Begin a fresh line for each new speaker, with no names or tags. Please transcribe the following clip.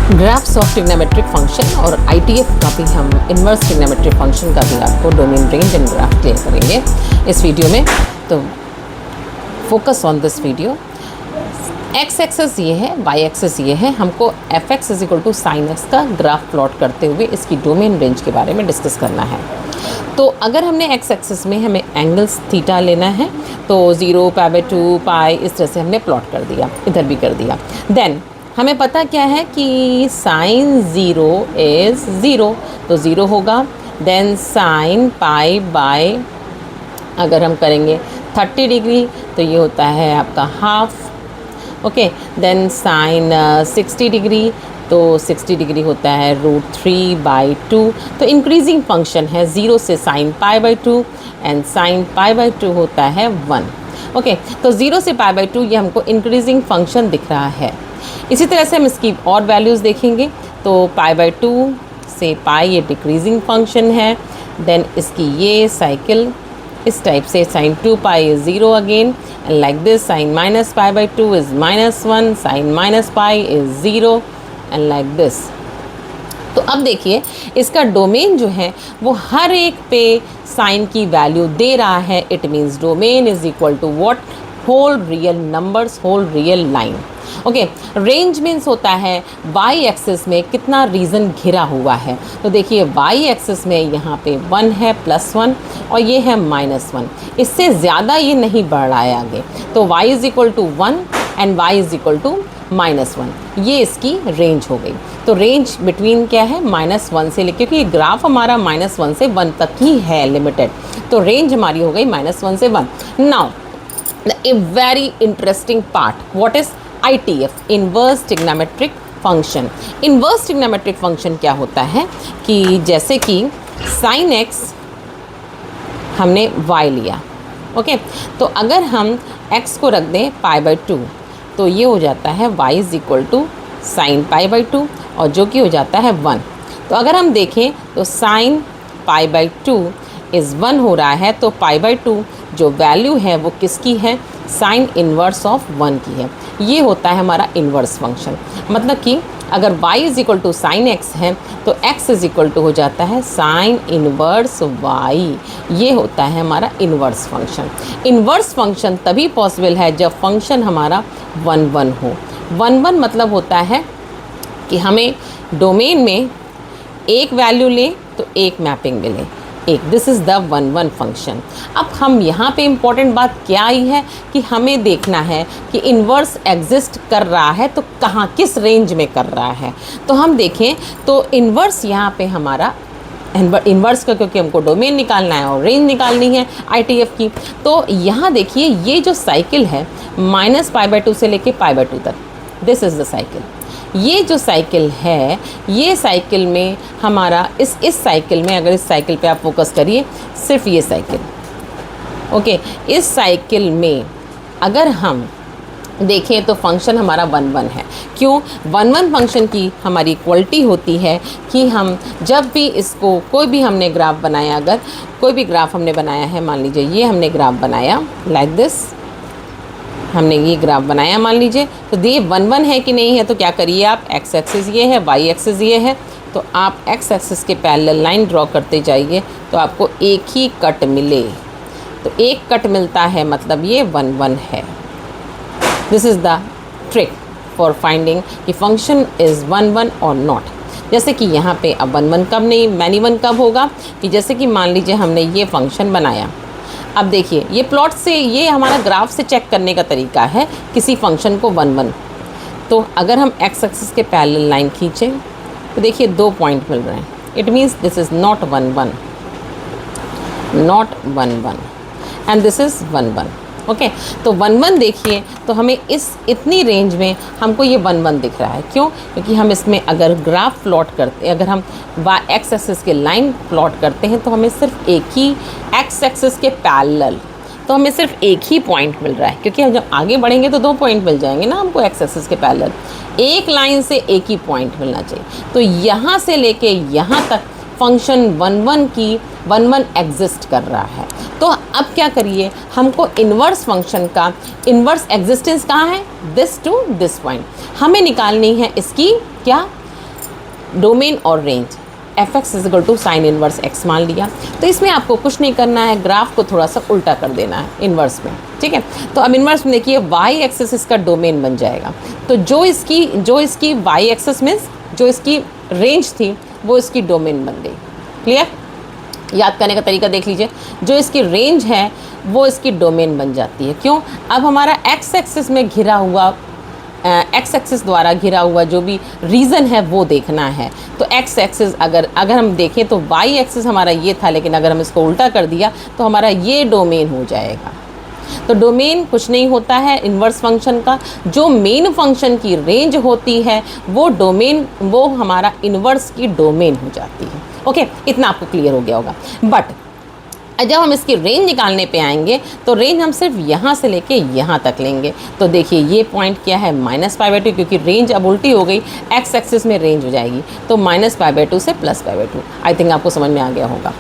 Graphs of trigonometric function और ITF का भी हम इन्वर्स ट्रिग्नोमेट्रिक फंक्शन का भी आपको domain range and graph clear करेंगे इस वीडियो में। तो focus on this video. X axis ये है, वाई एक्सेस ये है। हमको f x is equal to sine x का ग्राफ प्लॉट करते हुए इसकी डोमेन रेंज के बारे में डिस्कस करना है। तो अगर हमने एक्स एक्सेस में हमें एंगल्स थीटा लेना है तो 0, π/2, पाई इस तरह से हमने प्लॉट कर दिया, इधर भी कर दिया। देन हमें पता क्या है कि साइन 0 इज़ 0, तो 0 होगा। देन साइन पाई बाय अगर हम करेंगे 30 डिग्री तो ये होता है आपका half. Okay, then sine 60 degree तो 60 डिग्री होता है √3/2। तो इंक्रीजिंग फंक्शन है 0 से साइन π/2 एंड साइन π/2 होता है 1। ओके, तो 0 से π/2 ये हमको इंक्रीजिंग फंक्शन दिख रहा है। इसी तरह से हम इसकी और वैल्यूज़ देखेंगे तो π/2 से पाई ये डिक्रीजिंग फंक्शन है। देन इसकी ये साइकिल इस टाइप से sine 2π is 0 again and like this sine -π/2 is -1, sine -π is 0 and like this. तो अब देखिए इसका डोमेन जो है वो हर एक पे साइन की वैल्यू दे रहा है। It means domain is equal to what, whole real numbers, whole real line. Okay, range means होता है वाई एक्सिस में कितना रीजन घिरा हुआ है। तो देखिए वाई एक्सिस में यहाँ पे 1 है +1 और ये है -1, इससे ज़्यादा ये नहीं बढ़ रहा है आगे। तो y is equal to 1 and y is equal to -1, ये इसकी रेंज हो गई। तो रेंज बिटवीन क्या है -1 से लेकर, क्योंकि ग्राफ हमारा -1 से 1 तक ही है लिमिटेड, तो रेंज हमारी हो गई -1 से 1। Now a very interesting part, what is ITF, inverse trigonometric function. Inverse trigonometric function क्या होता है कि जैसे कि साइन x हमने y लिया, ओके, तो अगर हम x को रख दें π/2 तो ये हो जाता है y is equal to sine π/2 और जो कि हो जाता है 1। तो अगर हम देखें तो साइन π/2 इज़ 1 हो रहा है, तो π/2 जो वैल्यू है वो किसकी है, साइन इन्वर्स ऑफ 1 की है। ये होता है हमारा इन्वर्स फंक्शन। मतलब कि अगर y is equal to sine x है तो x इज़ इक्वल टू हो जाता है साइन इन्वर्स y। ये होता है हमारा इन्वर्स फंक्शन। इन्वर्स फंक्शन तभी पॉसिबल है जब फंक्शन हमारा 1 हो। 1 मतलब होता है कि हमें डोमेन में एक वैल्यू लें तो एक मैपिंग मिले, एक, दिस इज़ द 1 फंक्शन। अब हम यहाँ पे इम्पॉर्टेंट बात क्या आई है कि हमें देखना है कि इन्वर्स एग्जिस्ट कर रहा है तो कहाँ, किस रेंज में कर रहा है। तो हम देखें तो इन्वर्स यहाँ पे हमारा इन्वर्स का, क्योंकि हमको डोमेन निकालना है और रेंज निकालनी है ITF की। तो यहाँ देखिए ये जो साइकिल है -π/2 से लेके π/2 तक, दिस इज़ द साइकिल। ये जो साइकिल है, ये साइकिल में हमारा इस साइकिल में, अगर इस साइकिल पे आप फोकस करिए, सिर्फ ये साइकिल, ओके, इस साइकिल में अगर हम देखें तो फंक्शन हमारा 1 है। क्यों 1 फंक्शन की हमारी क्वालिटी होती है कि हम जब भी इसको कोई भी हमने ग्राफ बनाया, अगर कोई भी ग्राफ हमने बनाया है, मान लीजिए ये हमने ग्राफ बनाया लाइक दिस, हमने ये ग्राफ बनाया मान लीजिए, तो ये 1 है कि नहीं है, तो क्या करिए आप, x एक्सिस ये है, y एक्सिस ये है, तो आप x एक्सिस के पैरेलल लाइन ड्रॉ करते जाइए तो आपको एक ही कट मिले। तो एक कट मिलता है मतलब ये 1 है। This is the trick for finding कि फंक्शन इज़ 1 और नॉट। जैसे कि यहाँ पे अब 1 कब नहीं, मैनी 1 कब होगा कि जैसे कि मान लीजिए हमने ये फंक्शन बनाया। अब देखिए ये प्लॉट से, ये हमारा ग्राफ से चेक करने का तरीका है किसी फंक्शन को 1। तो अगर हम x एक्सिस के पैरेलल लाइन खींचें तो देखिए 2 पॉइंट मिल रहे हैं। It means this is not 1 and this is 1। Okay, तो 1 देखिए तो हमें इतनी रेंज में हमको ये 1 दिख रहा है। क्यों? क्योंकि हम इसमें अगर ग्राफ प्लॉट करते, अगर हम x एक्सिस के लाइन प्लॉट करते हैं तो हमें सिर्फ एक ही x एक्सिस के पैरेलल, तो हमें सिर्फ एक ही पॉइंट मिल रहा है। क्योंकि हम जब आगे बढ़ेंगे तो 2 पॉइंट मिल जाएंगे ना हमको x एक्सिस के पैरेलल, एक लाइन से एक ही पॉइंट मिलना चाहिए। तो यहाँ से लेके यहाँ तक फंक्शन 1 एग्जिस्ट कर रहा है। तो अब क्या करिए, हमको इन्वर्स फंक्शन का इन्वर्स एग्जिस्टेंस कहाँ है, दिस टू दिस पॉइंट हमें निकालनी है। इसकी क्या डोमेन और range f x is equal to sine inverse x मान लिया। तो इसमें आपको कुछ नहीं करना है, ग्राफ को थोड़ा सा उल्टा कर देना है इन्वर्स में, ठीक है। तो अब इन्वर्स में देखिए वाई एक्सिस इसका डोमेन बन जाएगा। तो जो इसकी वाई एक्सिस मीन्स जो इसकी रेंज थी वो इसकी डोमेन बन गई। क्लियर? याद करने का तरीका देख लीजिए, जो इसकी रेंज है वो इसकी डोमेन बन जाती है। क्यों? अब हमारा एक्स एक्सिस में घिरा हुआ एक्स एक्सिस द्वारा घिरा हुआ जो भी रीजन है वो देखना है। तो एक्स एक्सिस अगर हम देखें तो वाई एक्सिस हमारा ये था, लेकिन अगर हम इसको उल्टा कर दिया तो हमारा ये डोमेन हो जाएगा। तो डोमेन कुछ नहीं होता है इन्वर्स फंक्शन का, जो मेन फंक्शन की रेंज होती है वो डोमेन, वो हमारा इन्वर्स की डोमेन हो जाती है। ओके, इतना आपको क्लियर हो गया होगा। बट जब हम इसकी रेंज निकालने पे आएंगे तो रेंज हम सिर्फ यहाँ से लेके यहाँ तक लेंगे। तो देखिए ये पॉइंट क्या है, -π/2, क्योंकि रेंज अब उल्टी हो गई, एक्स एक्सिस में रेंज हो जाएगी। तो -π/2 से +π/2। आई थिंक आपको समझ में आ गया होगा।